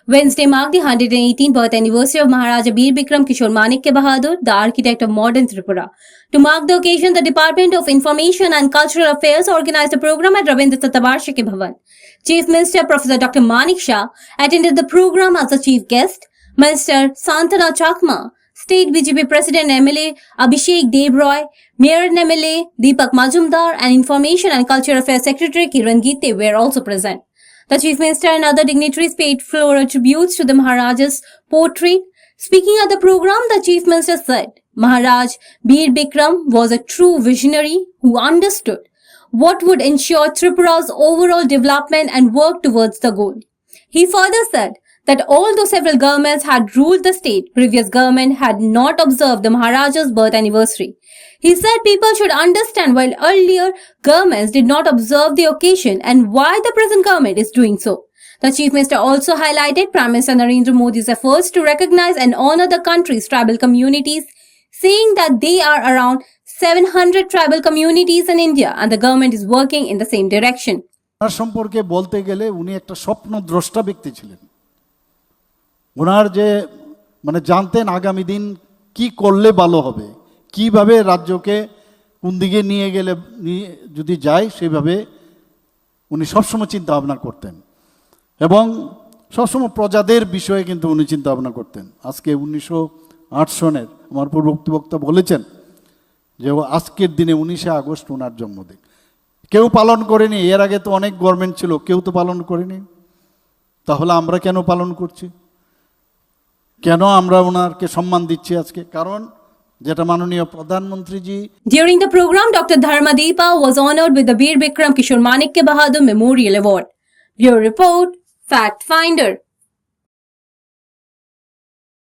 Wednesday marked the 118th birth anniversary of Maharaja Bir Bikram Kishore Manikya Bahadur, the architect of modern Tripura. To mark the occasion, the Department of Information and Cultural Affairs organized a program at Rabindra Satavarshiki Bhavan. Chief Minister Professor Dr. Manik Shah attended the program as a chief guest. Minister Santana Chakma, State BJP President MLA Abhishek Debroy, Mayor and MLA Deepak Majumdar, and Information and Culture Affairs Secretary Kiran Gite were also present. The Chief Minister and other dignitaries paid floral tributes to the Maharaja's portrait. Speaking at the program, the Chief Minister said, Maharaj Bir Bikram was a true visionary who understood what would ensure Tripura's overall development and worked towards the goal. He further said that although several governments had ruled the state, previous government had not observed the Maharaja's birth anniversary. He said people should understand why earlier governments did not observe the occasion and why the present government is doing so. The Chief Minister also highlighted Prime Minister Narendra Modi's efforts to recognize and honor the country's tribal communities, saying that there are around 700 tribal communities in India and the government is working in the same direction. তার সম্পর্কে বলতে গেলে উনি একটা স্বপ্নদ্রষ্টা ব্যক্তি ছিলেন। ওনার যে জানতেন আগামী দিন কি করলে ভালো হবে, কিভাবে রাজ্যকে কোন দিকে নিয়ে গেলে যদি যায় সেভাবে উনি সবসময় চিন্তা ভাবনা করতেন এবং সবসময় প্রজাদের বিষয়ে কিন্তু উনি চিন্তা ভাবনা করতেন। আজকে 1908 সনের আমার পূর্ববর্তী বক্তা বলেছেন যে আজকের দিনে 19শে আগস্ট ওনার জন্মদিন কেউ পালন করেনি। এর আগে তো অনেক গভর্নমেন্ট ছিল, কেউ তো পালন করেনি। তাহলে আমরা কেন পালন করছি, কেন আমরা ওনারকে সম্মান দিচ্ছি আজকে? কারণ যেটা মাননীয় প্রধানমন্ত্রীজি। During the program, Dr. Dharmadeepa was honored with the Bir Bikram Kishore Manikya Bahadur Memorial Award. Bureau Report, Fact Finder.